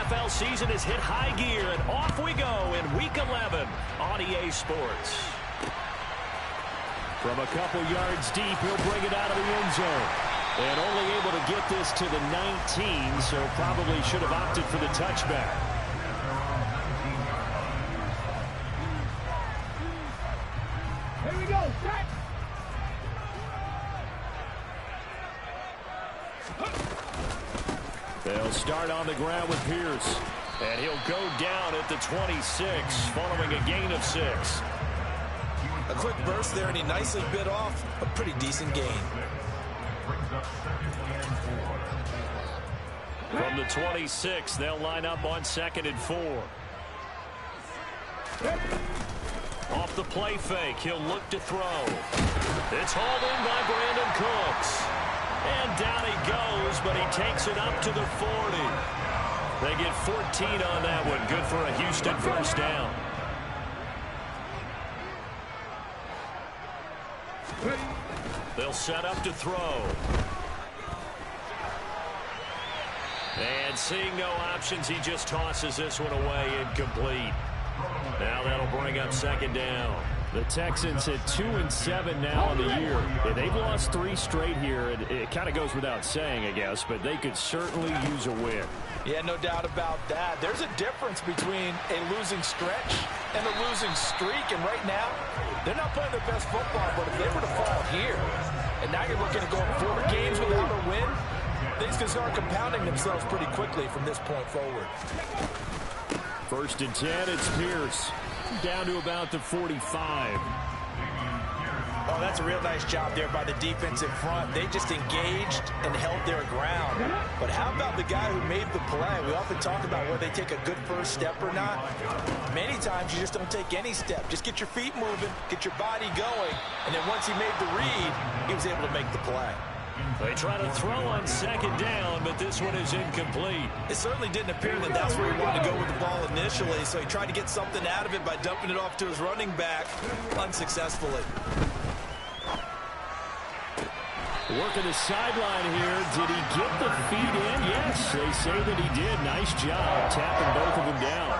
NFL season has hit high gear, and off we go in Week 11 on EA Sports. From a couple yards deep, he'll bring it out of the end zone. And only able to get this to the 19, so probably should have opted for the touchback. Here we go, set! They'll start on the ground with Pierce. And he'll go down at the 26, following a gain of 6. A quick burst there, and he nicely bit off a pretty decent gain. From the 26, they'll line up on 2nd and 4. Off the play fake, he'll look to throw. It's hauled in by Brandon Cooks. And down he goes, but he takes it up to the 40. They get 14 on that one. Good for a Houston first down. They'll set up to throw. And seeing no options, he just tosses this one away, incomplete. Now that'll bring up 2nd down. The Texans at 2-7 now on the year. Yeah, they've lost 3 straight here, and it kind of goes without saying, I guess, but they could certainly use a win. Yeah, no doubt about that. There's a difference between a losing stretch and a losing streak, and right now, they're not playing their best football, but if they were to fall here, and now you're looking to go 4 games without a win, things can start compounding themselves pretty quickly from this point forward. 1st and 10, it's Pierce. Down to about the 45. Oh, that's a real nice job there by the defensive front. They just engaged and held their ground. But how about the guy who made the play? We often talk about whether they take a good first step or not. Many times you just don't take any step. Just get your feet moving, get your body going, and then once he made the read, he was able to make the play. They try to throw on 2nd down, but this one is incomplete. It certainly didn't appear that that's where he wanted to go with the ball initially, so he tried to get something out of it by dumping it off to his running back unsuccessfully. Working the sideline here. Did he get the feet in? Yes, they say that he did. Nice job tapping both of them down.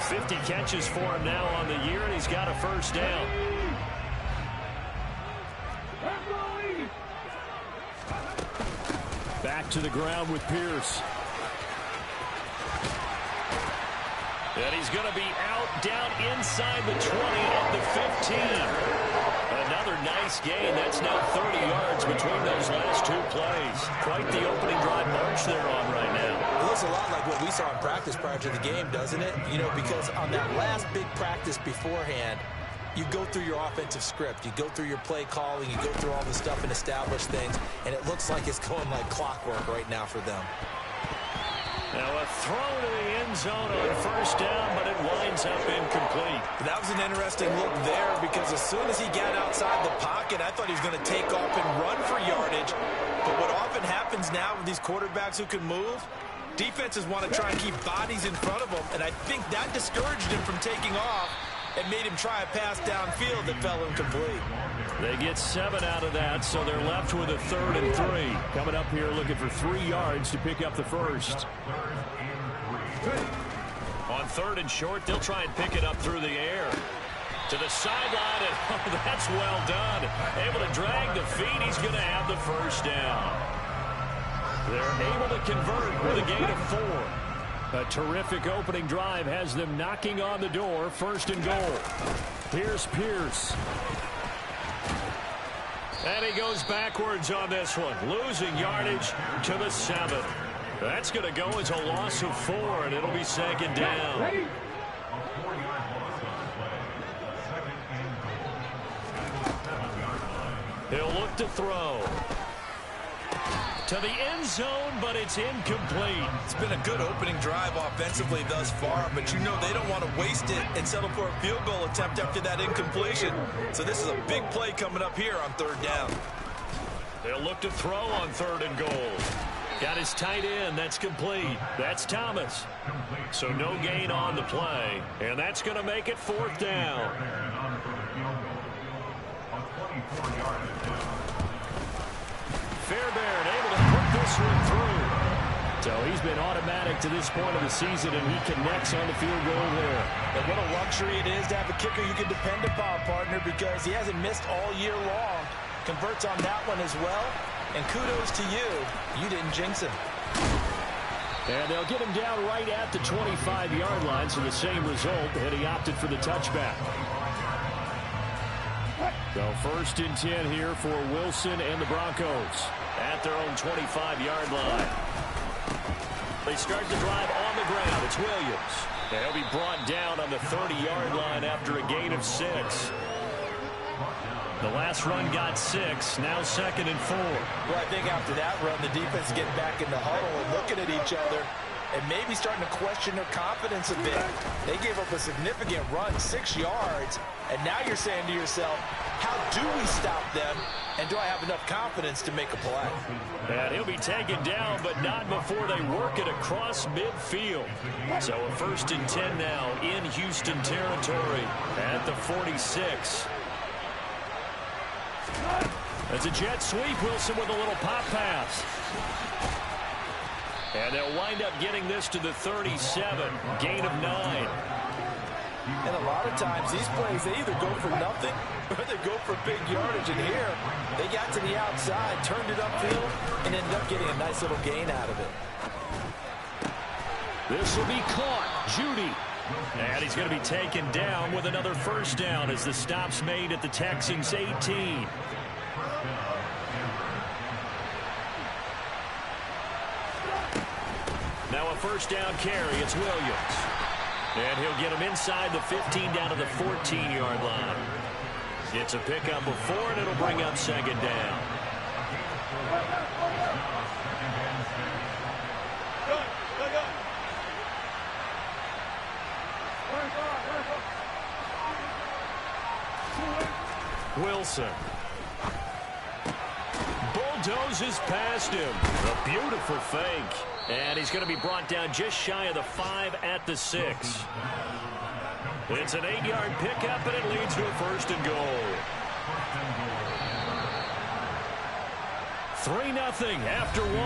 50 catches for him now on the year, and he's got a first down. Back to the ground with Pierce. And he's going to be out down inside the 20 at the 15. Another nice gain. That's now 30 yards between those last 2 plays. Quite the opening drive march they're on right now. It looks a lot like what we saw in practice prior to the game, doesn't it? You know, because on that last big practice beforehand, you go through your offensive script. You go through your play calling. You go through all the stuff and establish things. And it looks like it's going like clockwork right now for them. Now a throw to the end zone on 1st down, but it winds up incomplete. That was an interesting look there because as soon as he got outside the pocket, I thought he was going to take off and run for yardage. But what often happens now with these quarterbacks who can move, defenses want to try and keep bodies in front of them. And I think that discouraged him from taking off and made him try a pass downfield that fell incomplete. They get 7 out of that, so they're left with a 3rd and 3. Coming up here looking for 3 yards to pick up the first. On 3rd and short, they'll try and pick it up through the air. To the sideline, and oh, that's well done. Able to drag the feet. He's going to have the first down. They're able to convert with a gain of 4. A terrific opening drive has them knocking on the door. 1st and goal. Here's Pierce. And he goes backwards on this one. Losing yardage to the 7. That's going to go as a loss of 4, and it'll be 2nd down. He'll look to throw. To the end zone, but it's incomplete. It's been a good opening drive offensively thus far, but you know they don't want to waste it and settle for a field goal attempt after that incompletion. So this is a big play coming up here on 3rd down. They'll look to throw on 3rd and goal. Got his tight end. That's complete. That's Thomas. So no gain on the play, and that's going to make it 4th down. Fairbairn able to put this one through. So he's been automatic to this point of the season, and he connects on the field goal there. And what a luxury it is to have a kicker you can depend upon, partner, because he hasn't missed all year long. Converts on that one as well. And kudos to you. You didn't jinx him. And they'll get him down right at the 25-yard line, so the same result, and he opted for the touchback. So 1st and 10 here for Wilson and the Broncos at their own 25-yard line. They start the drive on the ground. It's Williams. And he'll be brought down on the 30-yard line after a gain of 6. The last run got 6. Now 2nd and 4. Well, I think after that run, the defense is getting back in the huddle and looking at each other and maybe starting to question their confidence a bit. They gave up a significant run, 6 yards, and now you're saying to yourself, how do we stop them, and do I have enough confidence to make a play? And he'll be taken down, but not before they work it across midfield. So a 1st and 10 now in Houston territory at the 46. It's a jet sweep. Wilson with a little pop pass. And they'll wind up getting this to the 37. Gain of 9. And a lot of times these plays, they either go for nothing or they go for big yardage. And here, they got to the outside, turned it upfield, and ended up getting a nice little gain out of it. This will be caught. Judy. And he's going to be taken down with another 1st down as the stop's made at the Texans' 18. Now a 1st down carry. It's Williams. And he'll get him inside the 15 down to the 14-yard line. It's a pickup of 4, and it'll bring up 2nd down. Wilson bulldozes past him. A beautiful fake. And he's going to be brought down just shy of the 5 at the 6. It's an 8-yard pickup, and it leads to a 1st and goal. 3-0 after 1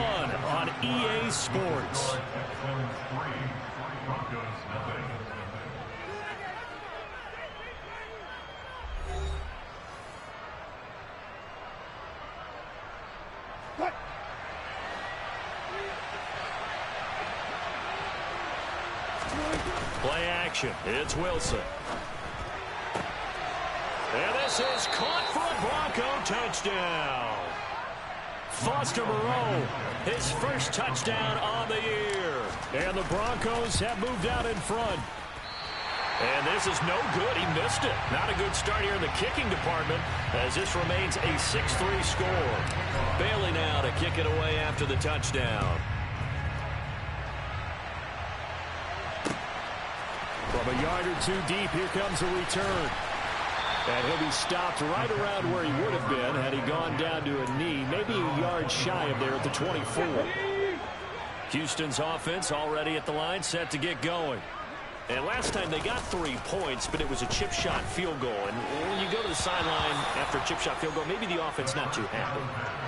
on EA Sports. Play action. It's Wilson. And this is caught for a Bronco touchdown. Foster Moreau, his 1st touchdown on the year. And the Broncos have moved out in front. And this is no good. He missed it. Not a good start here in the kicking department as this remains a 6-3 score. Bailey now to kick it away after the touchdown. From a yard or 2 deep, here comes a return. And he'll be stopped right around where he would have been had he gone down to a knee, maybe a yard shy of there at the 24. Houston's offense already at the line, set to get going. And last time they got 3 points, but it was a chip shot field goal. And when you go to the sideline after a chip shot field goal, maybe the offense not too happy.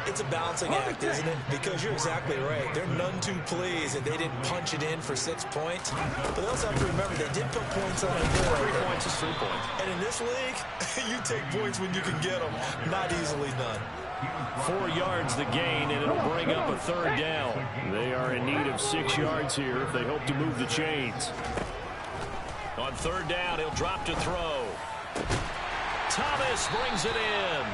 It's a balancing act, isn't it? Because you're exactly right. They're none too pleased that they didn't punch it in for 6 points. But they also have to remember they did put points on the board. 3 points is 3 points. And in this league, you take points when you can get them. Not easily done. 4 yards the gain, and it'll bring up a 3rd down. They are in need of 6 yards here if they hope to move the chains. On 3rd down, he'll drop to throw. Thomas brings it in.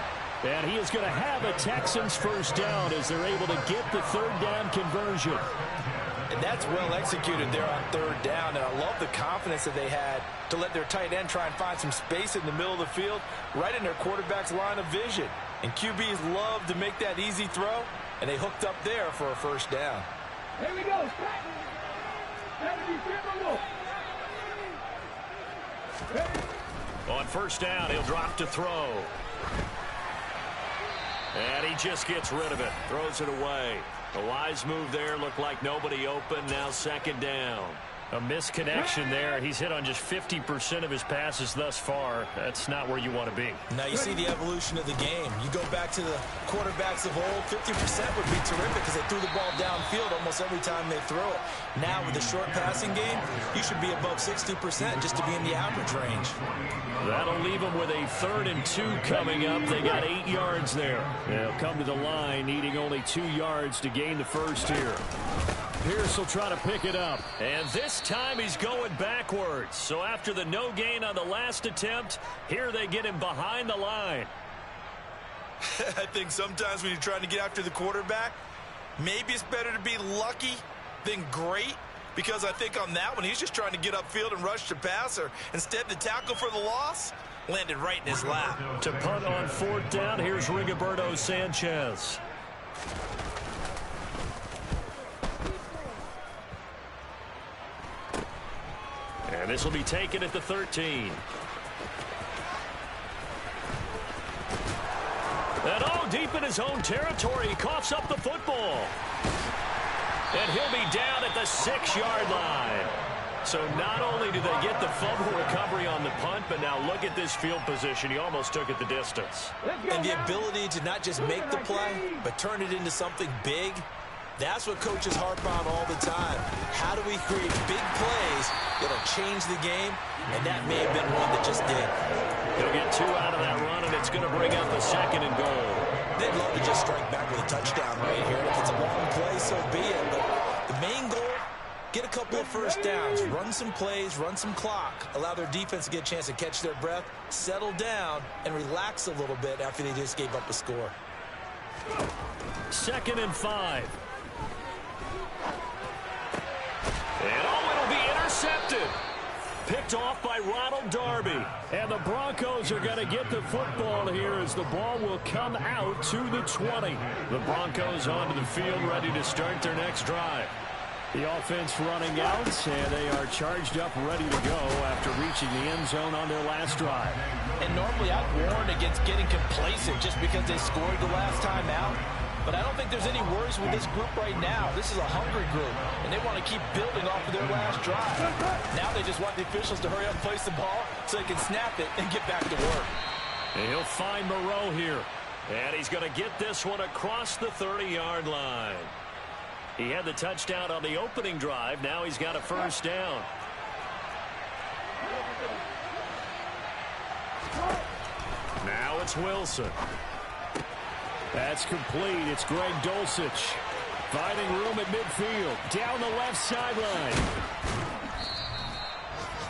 And he is going to have a Texans 1st down as they're able to get the 3rd down conversion. And that's well executed there on 3rd down. And I love the confidence that they had to let their tight end try and find some space in the middle of the field, right in their quarterback's line of vision. And QBs love to make that easy throw, and they hooked up there for a 1st down. Here we go. On 1st down, he'll drop to throw. And he just gets rid of it. Throws it away. A wise move there. Looked like nobody open. Now 2nd down. A misconnection there. He's hit on just 50% of his passes thus far. That's not where you want to be. Now you see the evolution of the game. You go back to the quarterbacks of old, 50% would be terrific because they threw the ball downfield almost every time they throw it. Now with the short passing game, you should be above 60% just to be in the average range. That'll leave them with a 3rd and 2 coming up. They got 8 yards there. They'll come to the line needing only 2 yards to gain the first here. Pierce will try to pick it up. And this time he's going backwards. So after the no gain on the last attempt, here they get him behind the line. I think sometimes when you're trying to get after the quarterback, maybe it's better to be lucky than great. Because I think on that one, he's just trying to get upfield and rush the passer. Instead, the tackle for the loss landed right in his lap. To punt on 4th down, here's Rigoberto Sanchez. And this will be taken at the 13. And deep in his own territory, he coughs up the football. And he'll be down at the 6-yard line. So not only do they get the fumble recovery on the punt, but now look at this field position. He almost took it the distance. And the ability to not just make the play, but turn it into something big. That's what coaches harp on all the time. How do we create big plays that'll change the game? And that may have been one that just did. He'll get 2 out of that run, and it's going to bring up the 2nd and goal. They'd love to just strike back with a touchdown right here. If it's a long play, so be it. But the main goal, get a couple of first downs, run some plays, run some clock, allow their defense to get a chance to catch their breath, settle down, and relax a little bit after they just gave up a score. 2nd and 5. And it'll be intercepted. Picked off by Ronald Darby. And the Broncos are going to get the football here as the ball will come out to the 20. The Broncos onto the field ready to start their next drive. The offense running out, and they are charged up ready to go after reaching the end zone on their last drive. And normally I'd warn against getting complacent just because they scored the last time out. But I don't think there's any worries with this group right now. This is a hungry group, and they want to keep building off of their last drive. Now they just want the officials to hurry up and place the ball so they can snap it and get back to work. And he'll find Moreau here. And he's going to get this one across the 30-yard line. He had the touchdown on the opening drive. Now he's got a first down. Now it's Wilson. That's complete. It's Greg Dulcich finding room at midfield. Down the left sideline.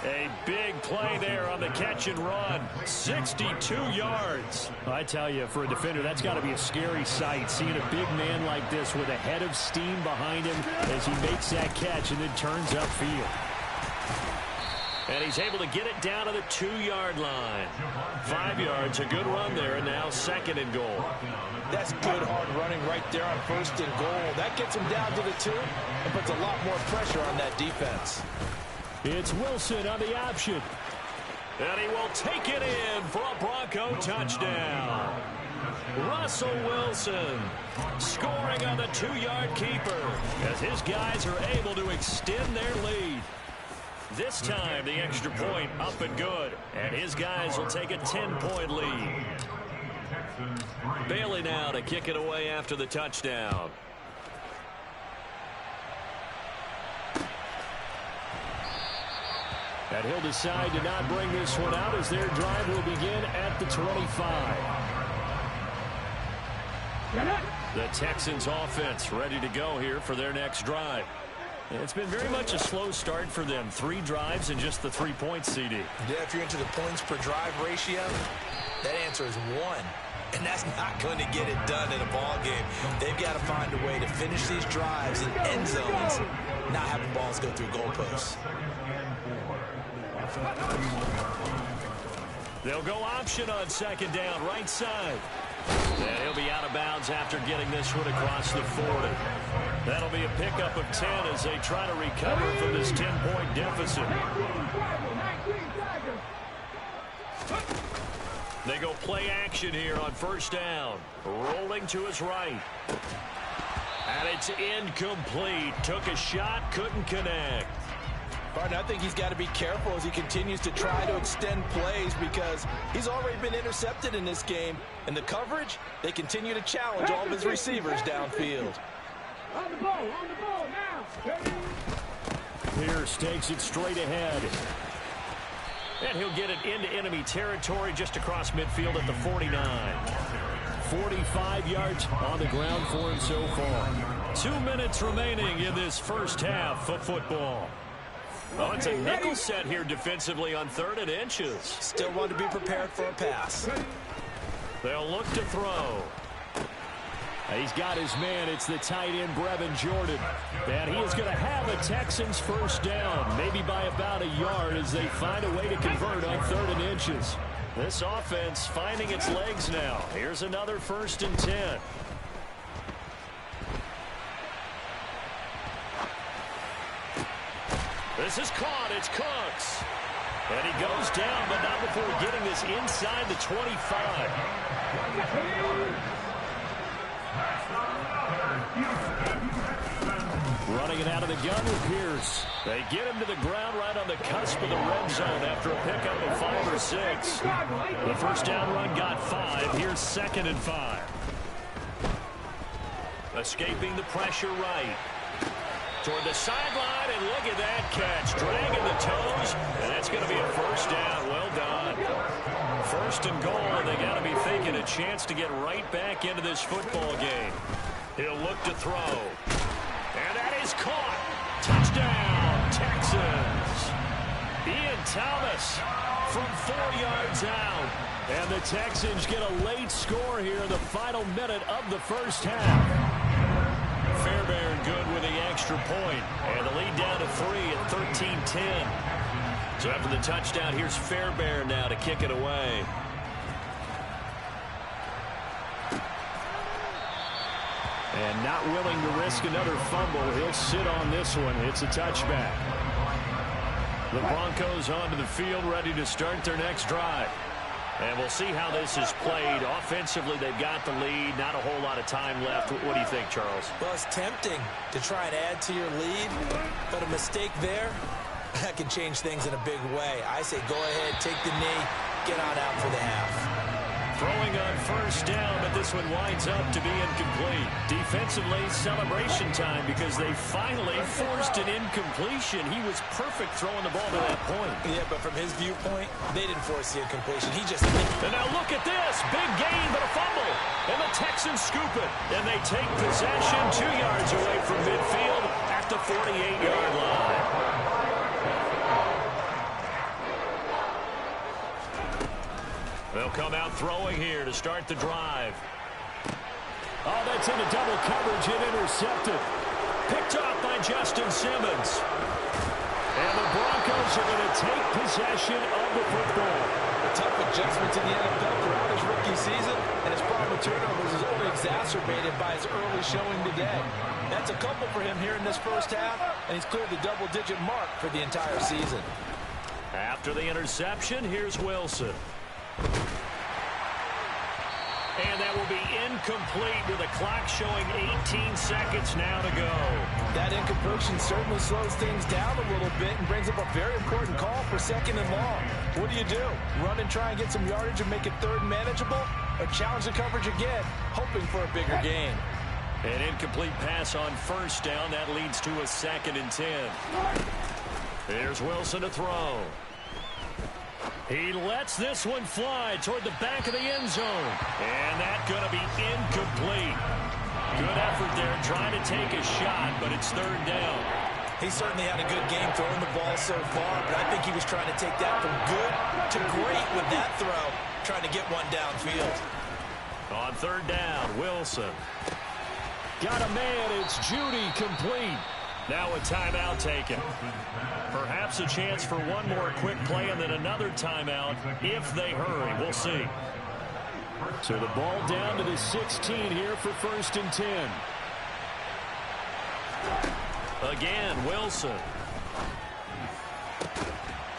A big play there on the catch and run. 62 yards. I tell you, for a defender, that's got to be a scary sight, seeing a big man like this with a head of steam behind him as he makes that catch and then turns upfield. And he's able to get it down to the 2-yard line. 5 yards, a good run there, and now 2nd and goal. That's good hard running right there on 1st and goal. That gets him down to the 2 and puts a lot more pressure on that defense. It's Wilson on the option. And he will take it in for a Bronco touchdown. Russell Wilson scoring on the 2-yard keeper as his guys are able to extend their lead. This time, the extra point up and good. And his guys will take a 10-point lead. Bailey now to kick it away after the touchdown. And he'll decide to not bring this one out as their drive will begin at the 25. The Texans offense ready to go here for their next drive. It's been very much a slow start for them. 3 drives and just the 3 points, CD. Yeah, if you're into the points per drive ratio, that answer is 1. And that's not going to get it done in a ball game. They've got to find a way to finish these drives in end zones, not having balls go through goalposts. They'll go option on 2nd down, right side. And he'll be out of bounds after getting this one across the 40. That'll be a pickup of 10 as they try to recover from this 10-point deficit. They go play action here on 1st down. Rolling to his right. And it's incomplete. Took a shot, couldn't connect. Partner, I think he's got to be careful as he continues to try to extend plays because he's already been intercepted in this game. And the coverage, they continue to challenge all of his receivers downfield. On the ball now. Pierce takes it straight ahead. And he'll get it into enemy territory just across midfield at the 49. 45 yards on the ground for him so far. 2 minutes remaining in this first half of football. Oh, it's a nickel set here defensively on 3rd and inches. Still want to be prepared for a pass. They'll look to throw. He's got his man. It's the tight end, Brevin Jordan. And he is going to have a Texans first down, maybe by about a yard as they find a way to convert on 3rd and inches. This offense finding its legs now. Here's another 1st and 10. This is caught. It's Cooks. And he goes down, but not before getting this inside the 25. Running it out of the gun with Pierce. They get him to the ground right on the cusp of the red zone after a pickup of 5 or 6. The first down run got 5. Here's 2nd and 5. Escaping the pressure right. Toward the sideline, and look at that catch. Dragging the toes, and that's going to be a first down. Well done. 1st and goal, and they got to be thinking a chance to get right back into this football game. He'll look to throw. And that is caught. Touchdown, Texans. Ian Thomas from 4 yards out. And the Texans get a late score here in the final minute of the first half. Fairbairn good with the extra point. And the lead down to 3 at 13-10. So after the touchdown, here's Fairbairn now to kick it away. And not willing to risk another fumble. He'll sit on this one. It's a touchback. The Broncos onto the field, ready to start their next drive. And we'll see how this is played. Offensively, they've got the lead. Not a whole lot of time left. What do you think, Charles? Well, it's tempting to try and add to your lead, but a mistake there, that can change things in a big way. I say go ahead, take the knee, get on out for the half. Throwing on first down, but this one winds up to be incomplete. Defensively, celebration time because they finally forced an incompletion. He was perfect throwing the ball to that point. Yeah, but from his viewpoint, they didn't force the incompletion. He just... And now look at this. Big gain, but a fumble. And the Texans scoop it. And they take possession 2 yards away from midfield at the 48-yard line. They'll come out throwing here to start the drive. Oh, that's into double coverage and intercepted. Picked off by Justin Simmons. And the Broncos are going to take possession of the football. A tough adjustment to the NFL throughout his rookie season, and his problem with turnovers is only exacerbated by his early showing today. That's a couple for him here in this first half, and he's cleared the double-digit mark for the entire season. After the interception, here's Wilson. And that will be incomplete with a clock showing 18 seconds now to go. That incompletion certainly slows things down a little bit and brings up a very important call for 2nd and long. What do you do? Run and try and get some yardage and make it 3rd and manageable? Or challenge the coverage again, hoping for a bigger gain? An incomplete pass on first down. That leads to a 2nd and 10. Here's Wilson to throw. He lets this one fly toward the back of the end zone. And that's going to be incomplete. Good effort there trying to take a shot, but it's 3rd down. He certainly had a good game throwing the ball so far, but I think he was trying to take that from good to great with that throw, trying to get one downfield. On 3rd down, Wilson. Got a man. It's Judy complete. Now a timeout taken. Perhaps a chance for one more quick play and then another timeout if they hurry. We'll see. So the ball down to the 16 here for 1st and 10. Again, Wilson.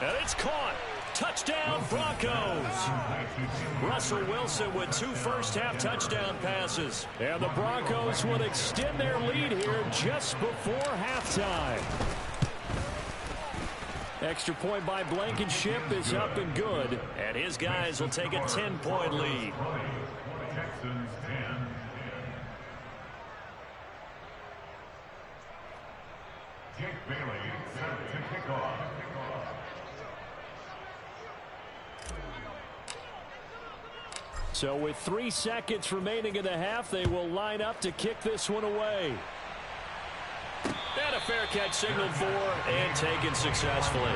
And it's caught. Touchdown, Broncos. Russell Wilson with 2 first-half touchdown passes. And the Broncos will extend their lead here just before halftime. Extra point by Blankenship is up and good. And his guys will take a 10-point lead. Texans 10. Jake Bailey set to kick off. So with 3 seconds remaining in the half, they will line up to kick this one away. And a fair catch signaled for and taken successfully.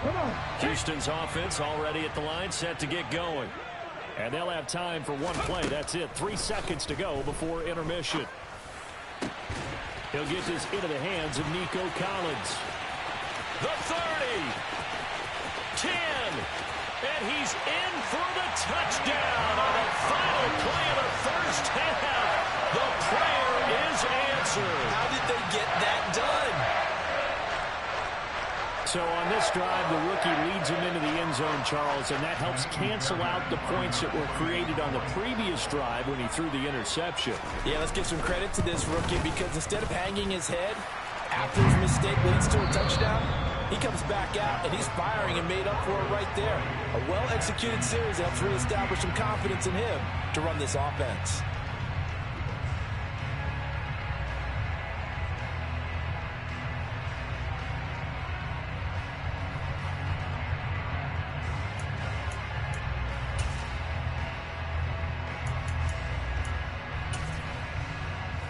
Come on. Houston's offense already at the line, set to get going. And they'll have time for one play. That's it. 3 seconds to go before intermission. He'll get this into the hands of Nico Collins. The 30. 10. And he's in for the touchdown on the final play of the first half. The prayer is answered. How did they get that done? So on this drive, the rookie leads him into the end zone, Charles, and that helps cancel out the points that were created on the previous drive when he threw the interception. Yeah, let's give some credit to this rookie because instead of hanging his head after his mistake leads to a touchdown, he comes back out and he's firing and made up for it right there. A well-executed series helps reestablish some confidence in him to run this offense.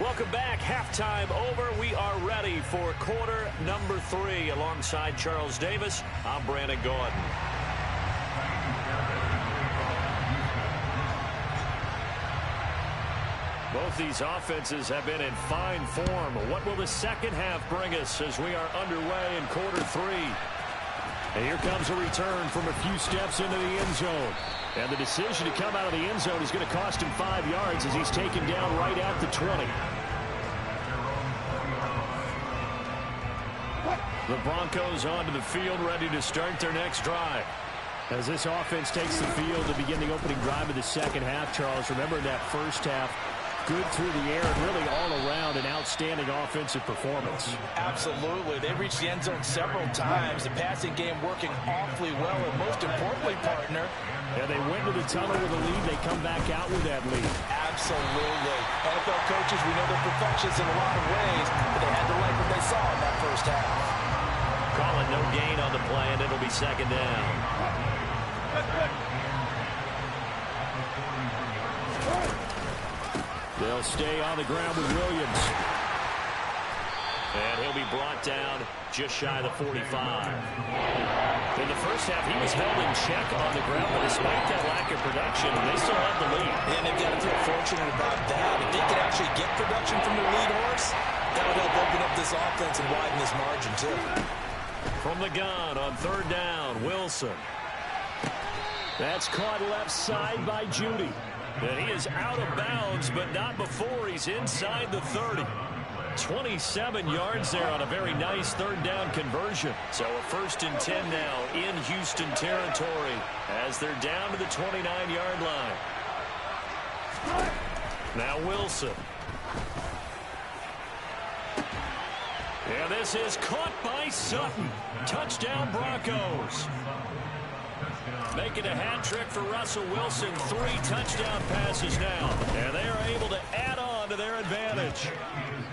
Welcome back. Halftime over. We are ready for quarter number 3. Alongside Charles Davis, I'm Brandon Gordon. Both these offenses have been in fine form. What will the second half bring us as we are underway in quarter 3? And here comes a return from a few steps into the end zone. And the decision to come out of the end zone is going to cost him 5 yards as he's taken down right at the 20. The Broncos onto the field, ready to start their next drive. As this offense takes the field to begin the opening drive of the second half, Charles, remember that first half, good through the air and really all around an outstanding offensive performance. Absolutely. They reached the end zone several times. The passing game working awfully well, and most importantly, partner, yeah, they went to the tunnel with a lead. They come back out with that lead. Absolutely. NFL coaches, we know they're perfectionists in a lot of ways, but they had to like what they saw in that first half. Calling no gain on the play, and it'll be second down. They'll stay on the ground with Williams. And he'll be brought down just shy of the 45. In the first half, he was held in check on the ground, but despite that lack of production, they still have the lead. And they've got to feel fortunate about that. If they can actually get production from their lead horse, that would help open up this offense and widen this margin, too. From the gun on third down, Wilson. That's caught left side by Judy. And he is out of bounds, but not before he's inside the 30. 27 yards there on a very nice third down conversion. So a 1st and 10 now in Houston territory as they're down to the 29-yard line. Now Wilson. And this is caught by Sutton. Touchdown Broncos. Making a hat trick for Russell Wilson. 3 touchdown passes now. And they are able to add on to their advantage.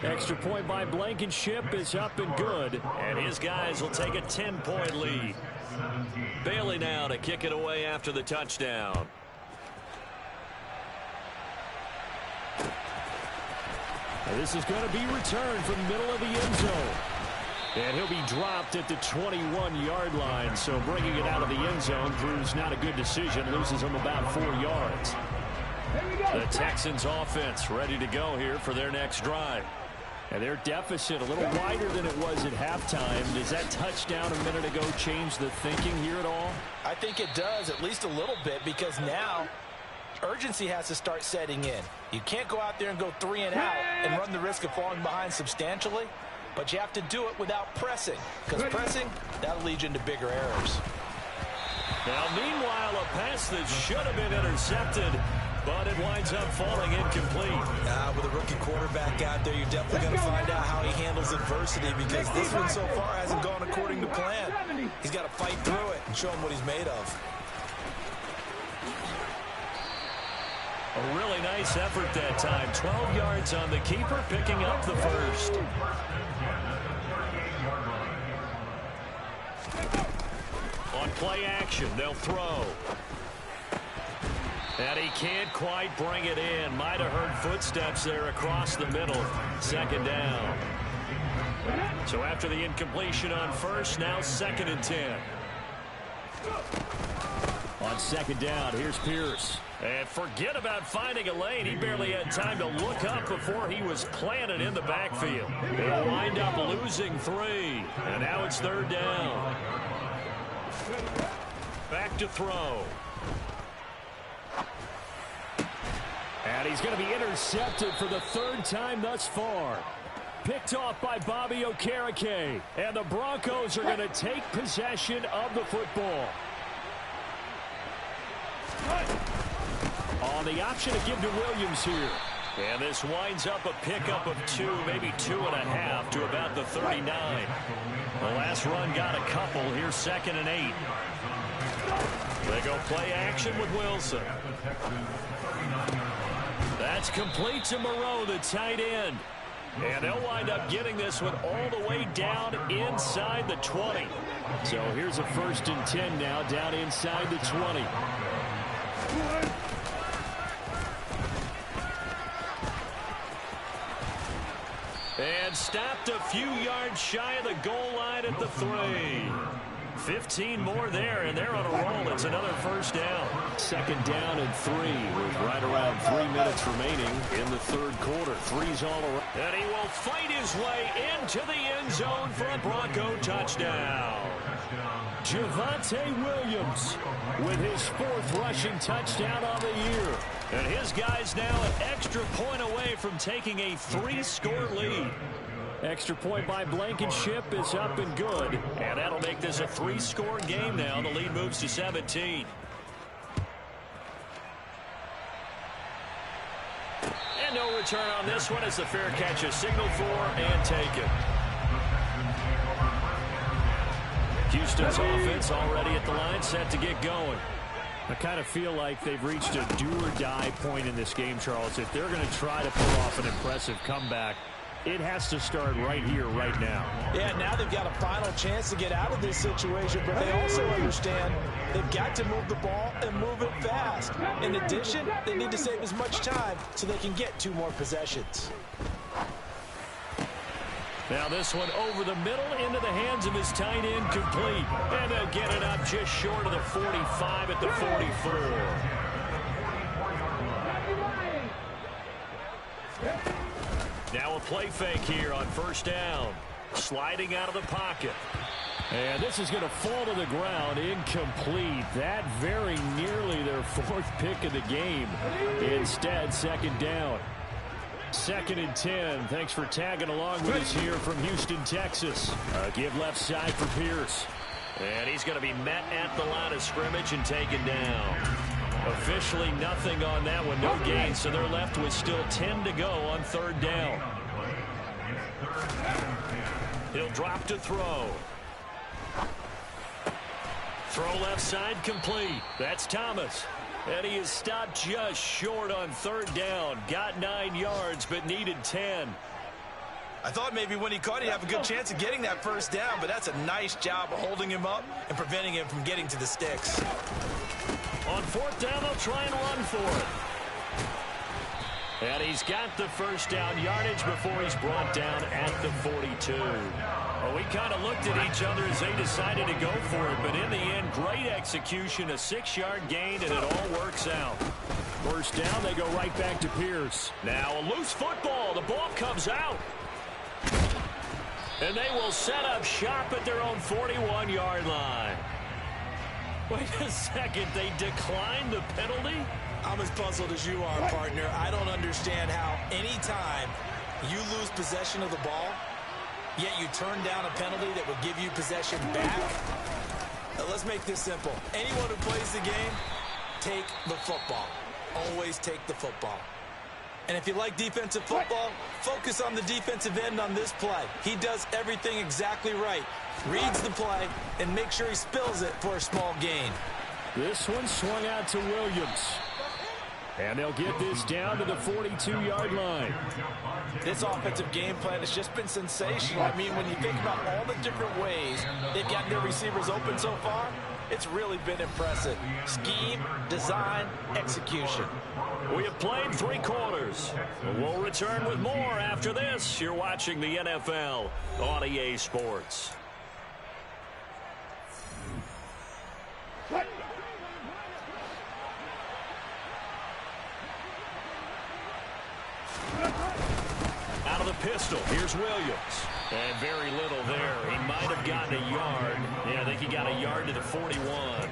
Extra point by Blankenship is up and good. And his guys will take a 10-point lead. Bailey now to kick it away after the touchdown. And this is going to be returned from the middle of the end zone. And he'll be dropped at the 21-yard line. So bringing it out of the end zone proves not a good decision. Loses him about 4 yards. The Texans offense ready to go here for their next drive. And their deficit a little wider than it was at halftime. Does that touchdown a minute ago change the thinking here at all? I think it does, at least a little bit, because now urgency has to start setting in. You can't go out there and go 3 and out and run the risk of falling behind substantially, but you have to do it without pressing, because pressing, that'll lead you into bigger errors. Now, meanwhile, a pass that should have been intercepted, but it winds up falling incomplete. With a rookie quarterback out there, you're definitely going to find out how he handles adversity, because this one so far hasn't gone according to plan. He's got to fight through it and show him what he's made of. A really nice effort that time. 12 yards on the keeper, picking up the first. On play action, they'll throw. And he can't quite bring it in. Might have heard footsteps there across the middle. Second down. So after the incompletion on first, now 2nd and 10. On second down, here's Pierce. And forget about finding a lane. He barely had time to look up before he was planted in the backfield. They'll wind up losing 3. And now it's 3rd down. Back to throw. And he's going to be intercepted for the 3rd time thus far. Picked off by Bobby Okereke. And the Broncos are going to take possession of the football. On the option to give to Williams here. And this winds up a pickup of 2, maybe 2.5 to about the 39. The last run got a couple. Here's 2nd and 8. They go play action with Wilson. That's complete to Moreau, the tight end. And they'll wind up getting this one all the way down inside the 20. So here's a 1st and 10 now, down inside the 20. And stopped a few yards shy of the goal line at the 3. 15 more there, and they're on a roll. It's another 1st down. 2nd down and 3 with right around 3 minutes remaining in the 3rd quarter. 3's all around. And he will fight his way into the end zone for a Bronco touchdown. Javonte Williams with his 4th rushing touchdown on the year. And his guys now an extra point away from taking a 3-score lead. Extra point by Blankenship is up and good. And that'll make this a 3-score game now. The lead moves to 17. And no return on this one as the fair catch is signaled for and taken. Houston's offense already at the line, set to get going. I kind of feel like they've reached a do-or-die point in this game, Charles. If they're going to try to pull off an impressive comeback, it has to start right here, right now. Yeah, now they've got a final chance to get out of this situation, but they also understand they've got to move the ball and move it fast. In addition, they need to save as much time so they can get 2 more possessions. Now this one over the middle into the hands of his tight end, complete. And they'll get it up just short of the 45 at the 44. Now a play fake here on 1st down. Sliding out of the pocket. And this is going to fall to the ground, incomplete. That very nearly their 4th pick of the game. Instead, 2nd down. 2nd and 10. Thanks for tagging along with us here from Houston, Texas. Give left side for Pierce. And he's going to be met at the line of scrimmage and taken down. Officially nothing on that one, no gain, so they're left with still 10 to go on 3rd down. He'll drop to throw. Throw left side complete. That's Thomas. And he is stopped just short on 3rd down. Got 9 yards, but needed 10. I thought maybe when he caught, he'd have a good chance of getting that 1st down, but that's a nice job of holding him up and preventing him from getting to the sticks. On 4th down, they'll try and run for it. And he's got the 1st down yardage before he's brought down at the 42. Well, we kind of looked at each other as they decided to go for it, but in the end, great execution, a 6-yard gain, and it all works out. 1st down, they go right back to Pierce. Now a loose football. The ball comes out. And they will set up shop at their own 41-yard line. Wait a second, they declined the penalty? I'm as puzzled as you are, partner. I don't understand how any time you lose possession of the ball, yet you turn down a penalty that would give you possession back. Let's make this simple. Anyone who plays the game, take the football. Always take the football. And if you like defensive football, focus on the defensive end on this play. He does everything exactly right. Reads the play and make sure he spills it for a small gain. This one swung out to Williams. And they'll get this down to the 42-yard line. This offensive game plan has just been sensational. I mean, when you think about all the different ways they've gotten their receivers open so far, it's really been impressive. Scheme, design, execution. We have played 3 quarters. We'll return with more after this. You're watching the NFL on EA Sports. Out of the pistol, here's Williams. And very little there. He might have gotten a yard. Yeah, I think he got a yard to the 41.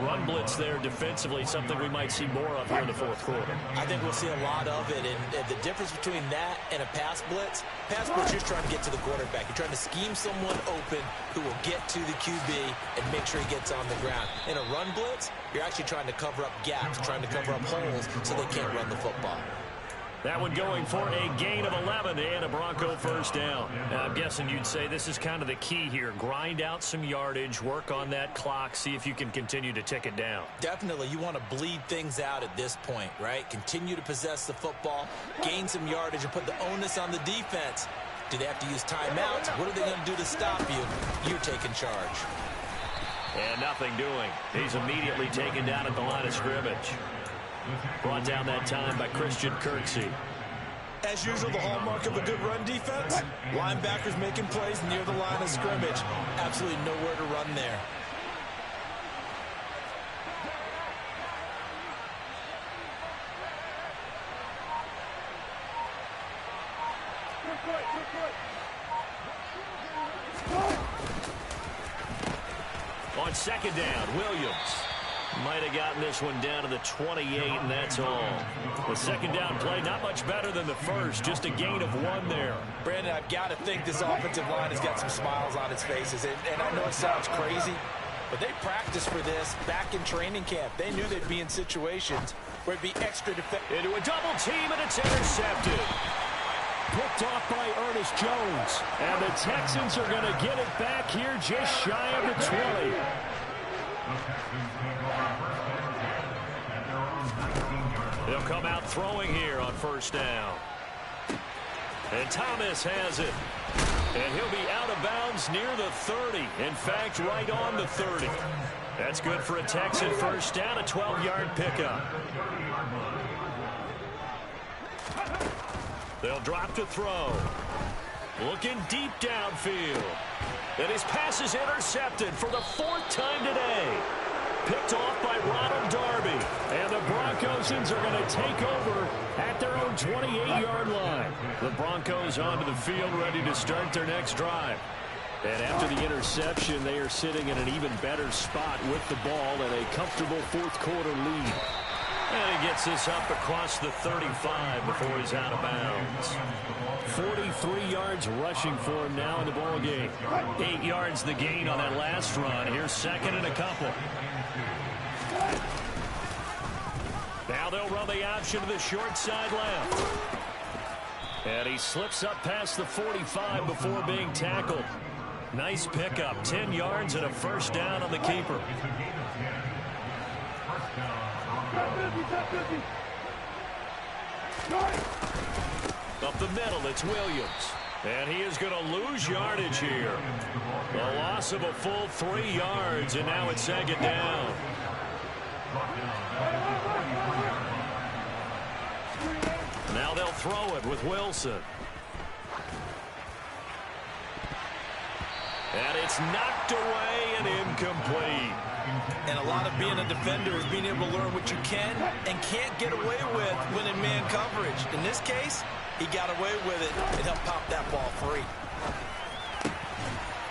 Run blitz there defensively, something we might see more of here in the fourth quarter. I think we'll see a lot of it. And the difference between that and a pass blitz, you're just trying to get to the quarterback. You're trying to scheme someone open who will get to the QB and make sure he gets on the ground. In a run blitz, you're actually trying to cover up gaps, trying to cover up holes so they can't run the football. That one going for a gain of 11 and a Bronco first down. Now, I'm guessing you'd say this is kind of the key here. Grind out some yardage, work on that clock, see if you can continue to tick it down. Definitely. You want to bleed things out at this point, right? Continue to possess the football, gain some yardage, and put the onus on the defense. Do they have to use timeouts? What are they going to do to stop you? You're taking charge. And nothing doing. He's immediately taken down at the line of scrimmage. Brought down that time by Christian Kirksey. As usual, the hallmark of a good run defense, linebackers making plays near the line of scrimmage. Absolutely nowhere to run there. On second down, Williams might have gotten this one down to the 28, and that's all. The second down play, not much better than the first, just a gain of 1 there. Brandon, I've got to think this offensive line has got some smiles on its faces, and I know it sounds crazy, but they practiced for this back in training camp. They knew they'd be in situations where it'd be extra defensive. Into a double team, and it's intercepted. Picked off by Ernest Jones, and the Texans are going to get it back here just shy of the 20. They'll come out throwing here on first down. And Thomas has it. And he'll be out of bounds near the 30. In fact, right on the 30. That's good for a Texan first down, a 12-yard pickup. They'll drop to throw. Looking deep downfield. And his pass is intercepted for the 4th time today. Picked off by Ronald Darby. And the Broncosans are going to take over at their own 28-yard line. The Broncos onto the field ready to start their next drive. And after the interception, they are sitting in an even better spot with the ball and a comfortable fourth-quarter lead. And he gets this up across the 35 before he's out of bounds. 43 yards rushing for him now in the ball game. 8 yards the gain on that last run. Here's second and a couple. Now they'll run the option to the short side left. And he slips up past the 45 before being tackled. Nice pickup. 10 yards and a first down on the keeper. Up the middle, it's Williams. And he is going to lose yardage here. A loss of a full 3 yards, and now it's second down. Now they'll throw it with Wilson. And it's knocked away and incomplete. And a lot of being a defender is being able to learn what you can and can't get away with when in man coverage. In this case, he got away with it and helped pop that ball free.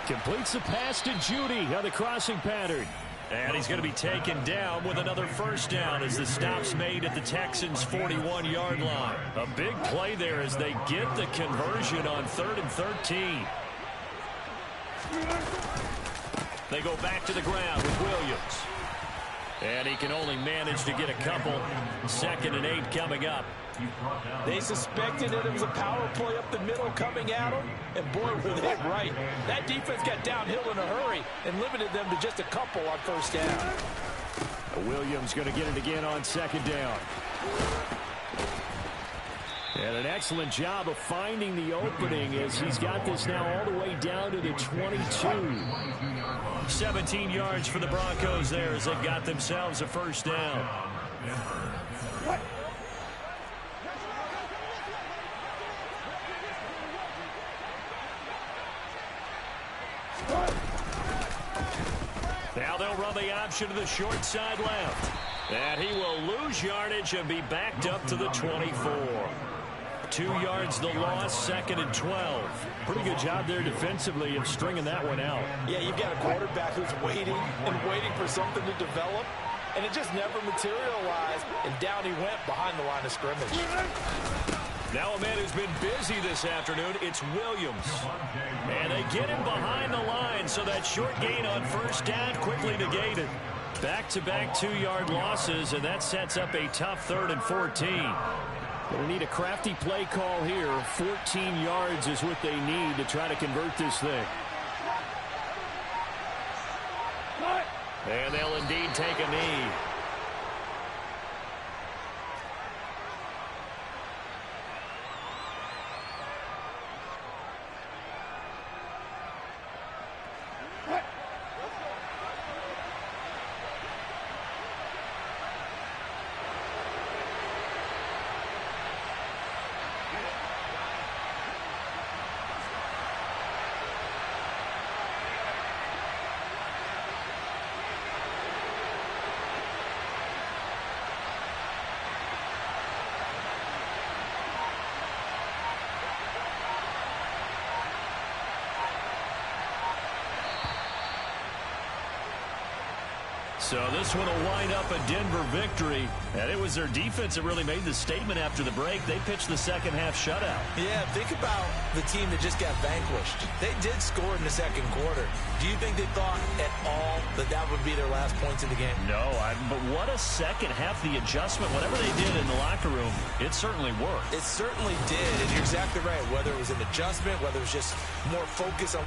Completes the pass to Judy on the crossing pattern. And he's going to be taken down with another first down as the stop's made at the Texans' 41-yard line. A big play there as they get the conversion on 3rd and 13. They go back to the ground with Williams. And he can only manage to get a couple. 2nd and 8 coming up. They suspected that it was a power play up the middle coming at them, and boy, were they right. That defense got downhill in a hurry and limited them to just a couple on 1st down. Williams going to get it again on 2nd down. And an excellent job of finding the opening as he's got this now all the way down to the 22. 17 yards for the Broncos there as they've got themselves a 1st down. Now they'll run the option to the short side left. And he will lose yardage and be backed up to the 24. 2 yards the loss, 2nd and 12. Pretty good job there defensively of stringing that one out. Yeah, you've got a quarterback who's waiting and waiting for something to develop, and it just never materialized, and down he went behind the line of scrimmage. Now a man who's been busy this afternoon, it's Williams. And they get him behind the line, so that short gain on 1st down quickly negated. Back-to-back 2-yard losses, and that sets up a tough 3rd and 14. Going to need a crafty play call here. 14 yards is what they need to try to convert this thing. And they'll indeed take a knee. So this one will wind up a Denver victory. And it was their defense that really made the statement after the break. They pitched the 2nd half shutout. Yeah, think about the team that just got vanquished. They did score in the 2nd quarter. Do you think they thought at all that that would be their last points in the game? No, but what a 2nd half. The adjustment, whatever they did in the locker room, it certainly worked. It certainly did, and you're exactly right. Whether it was an adjustment, whether it was just more focus on